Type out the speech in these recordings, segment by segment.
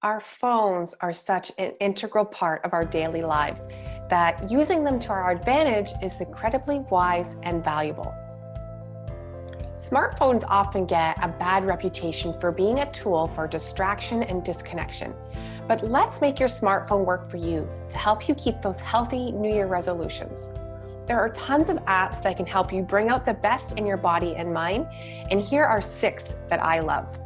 Our phones are such an integral part of our daily lives that using them to our advantage is incredibly wise and valuable. Smartphones often get a bad reputation for being a tool for distraction and disconnection. But let's make your smartphone work for you to help you keep those healthy New Year resolutions. There are tons of apps that can help you bring out the best in your body and mind, and here are 6 that I love.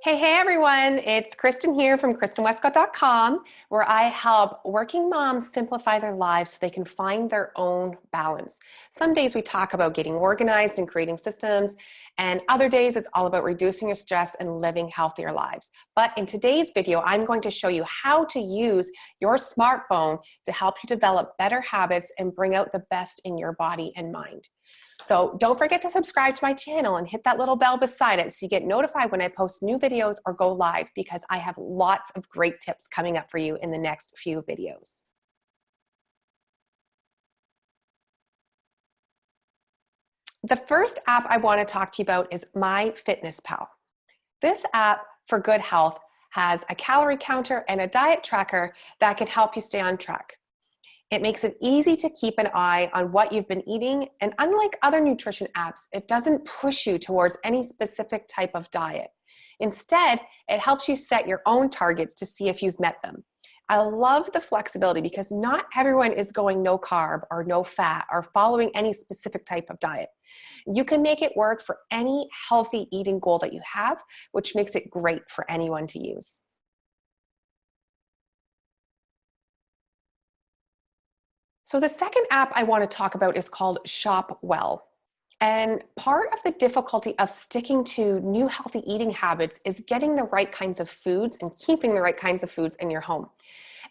Hey everyone, it's Kristen here from KristenWestcott.com, where I help working moms simplify their lives so they can find their own balance. Some days we talk about getting organized and creating systems, and other days it's all about reducing your stress and living healthier lives. But in today's video, I'm going to show you how to use your smartphone to help you develop better habits and bring out the best in your body and mind. So don't forget to subscribe to my channel and hit that little bell beside it so you get notified when I post new videos or go live, because I have lots of great tips coming up for you in the next few videos. The first app I want to talk to you about is MyFitnessPal. This app for good health has a calorie counter and a diet tracker that can help you stay on track. It makes it easy to keep an eye on what you've been eating, and unlike other nutrition apps, it doesn't push you towards any specific type of diet. Instead, it helps you set your own targets to see if you've met them. I love the flexibility because not everyone is going no carb or no fat or following any specific type of diet. You can make it work for any healthy eating goal that you have, which makes it great for anyone to use. So the second app I want to talk about is called ShopWell. And part of the difficulty of sticking to new healthy eating habits is getting the right kinds of foods and keeping the right kinds of foods in your home.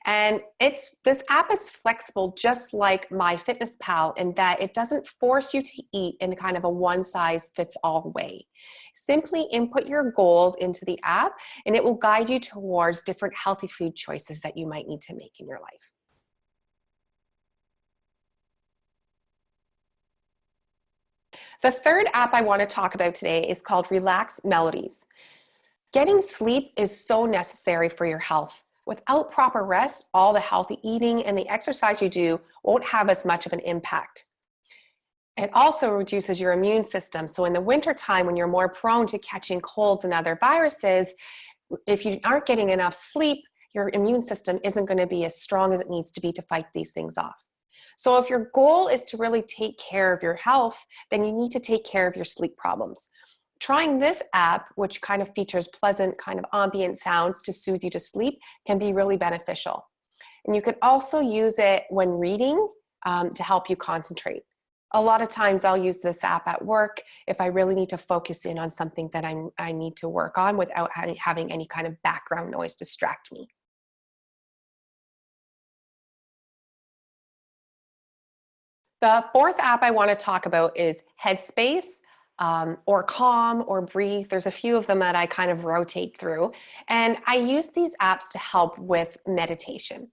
And this app is flexible, just like MyFitnessPal, in that it doesn't force you to eat in kind of a one-size-fits-all way. Simply input your goals into the app, and it will guide you towards different healthy food choices that you might need to make in your life. The third app I want to talk about today is called Relax Melodies. Getting sleep is so necessary for your health. Without proper rest, all the healthy eating and the exercise you do won't have as much of an impact. It also reduces your immune system. So in the wintertime, when you're more prone to catching colds and other viruses, if you aren't getting enough sleep, your immune system isn't going to be as strong as it needs to be to fight these things off. So if your goal is to really take care of your health, then you need to take care of your sleep problems. Trying this app, which kind of features pleasant kind of ambient sounds to soothe you to sleep, can be really beneficial. And you could also use it when reading to help you concentrate. A lot of times I'll use this app at work if I really need to focus in on something that I need to work on without having any kind of background noise distract me. The fourth app I want to talk about is Headspace, or Calm, or Breathe. There's a few of them that I kind of rotate through. And I use these apps to help with meditation.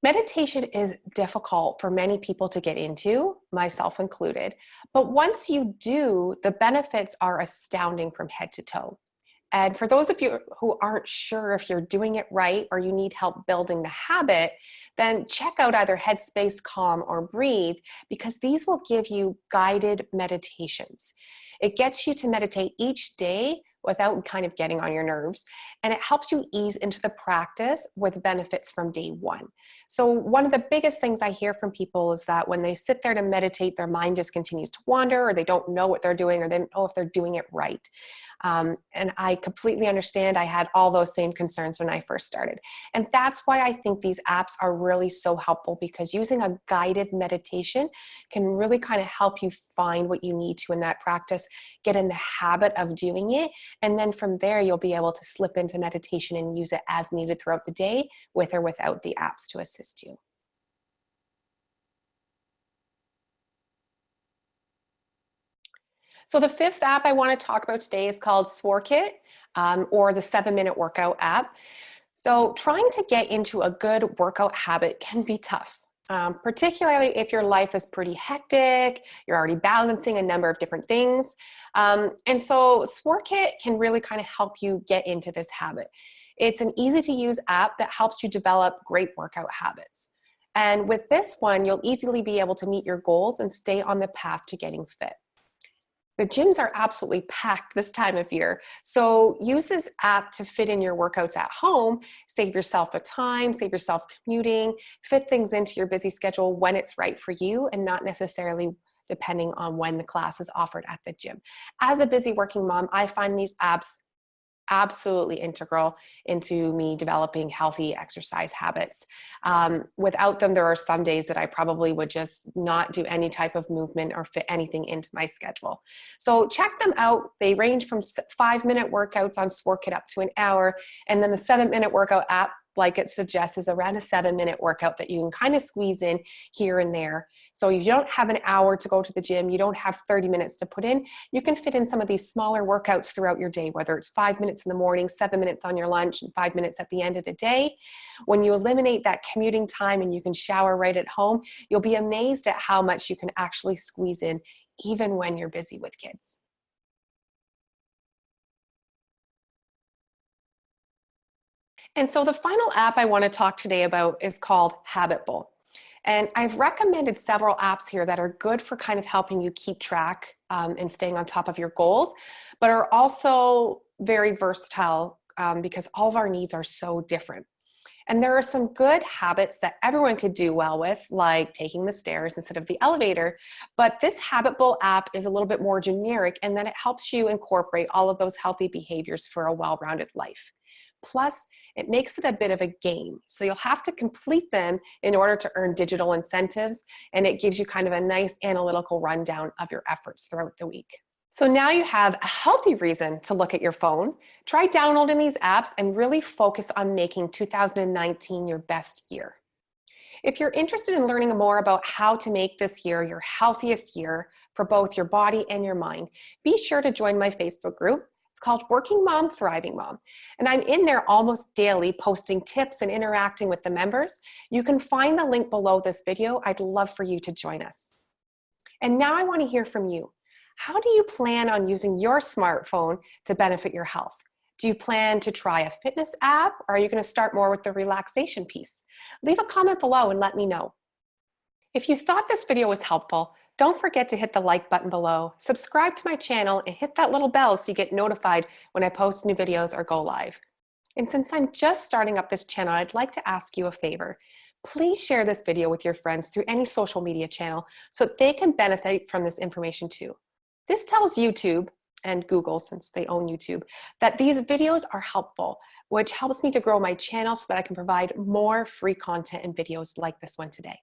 Meditation is difficult for many people to get into, myself included. But once you do, the benefits are astounding from head to toe. And for those of you who aren't sure if you're doing it right or you need help building the habit, then check out either Headspace, Calm, or Breathe, because these will give you guided meditations. It gets you to meditate each day without kind of getting on your nerves, and it helps you ease into the practice with benefits from day one. So one of the biggest things I hear from people is that when they sit there to meditate, their mind just continues to wander, or they don't know what they're doing, or they don't know if they're doing it right. And I completely understand. I had all those same concerns when I first started. And that's why I think these apps are really so helpful, because using a guided meditation can really kind of help you find what you need to in that practice, get in the habit of doing it, and then from there you'll be able to slip into meditation and use it as needed throughout the day, with or without the apps to assist you. So the fifth app I want to talk about today is called SworkIt, or the 7-minute workout app. So trying to get into a good workout habit can be tough. particularly if your life is pretty hectic, you're already balancing a number of different things. And so SworkIt can really kind of help you get into this habit. It's an easy to use app that helps you develop great workout habits. And with this one, you'll easily be able to meet your goals and stay on the path to getting fit. The gyms are absolutely packed this time of year, so use this app to fit in your workouts at home, save yourself the time, save yourself commuting, fit things into your busy schedule when it's right for you and not necessarily depending on when the class is offered at the gym. As a busy working mom, I find these apps absolutely integral into me developing healthy exercise habits. Without them, there are some days that I probably would just not do any type of movement or fit anything into my schedule. So check them out. They range from 5-minute workouts on SworkIt up to an hour, and then the 7-minute workout app, like it suggests, is around a 7-minute workout that you can kind of squeeze in here and there. So you don't have an hour to go to the gym, you don't have 30 minutes to put in, you can fit in some of these smaller workouts throughout your day, whether it's 5 minutes in the morning, 7 minutes on your lunch, and 5 minutes at the end of the day. When you eliminate that commuting time and you can shower right at home, you'll be amazed at how much you can actually squeeze in even when you're busy with kids. And so the final app I want to talk today about is called Habitbull. And I've recommended several apps here that are good for kind of helping you keep track and staying on top of your goals, but are also very versatile because all of our needs are so different. And there are some good habits that everyone could do well with, like taking the stairs instead of the elevator. But this Habitbull app is a little bit more generic in that it helps you incorporate all of those healthy behaviors for a well-rounded life. Plus, it makes it a bit of a game. So you'll have to complete them in order to earn digital incentives, and it gives you kind of a nice analytical rundown of your efforts throughout the week. So now you have a healthy reason to look at your phone. Try downloading these apps and really focus on making 2019 your best year. If you're interested in learning more about how to make this year your healthiest year for both your body and your mind, be sure to join my Facebook group. It's called Working Mom, Thriving Mom. And I'm in there almost daily posting tips and interacting with the members. You can find the link below this video. I'd love for you to join us. And now I want to hear from you. How do you plan on using your smartphone to benefit your health? Do you plan to try a fitness app, or are you going to start more with the relaxation piece? Leave a comment below and let me know. If you thought this video was helpful, don't forget to hit the like button below, subscribe to my channel, and hit that little bell so you get notified when I post new videos or go live. And since I'm just starting up this channel, I'd like to ask you a favor. Please share this video with your friends through any social media channel so that they can benefit from this information too. This tells YouTube and Google, since they own YouTube, that these videos are helpful, which helps me to grow my channel so that I can provide more free content and videos like this one today.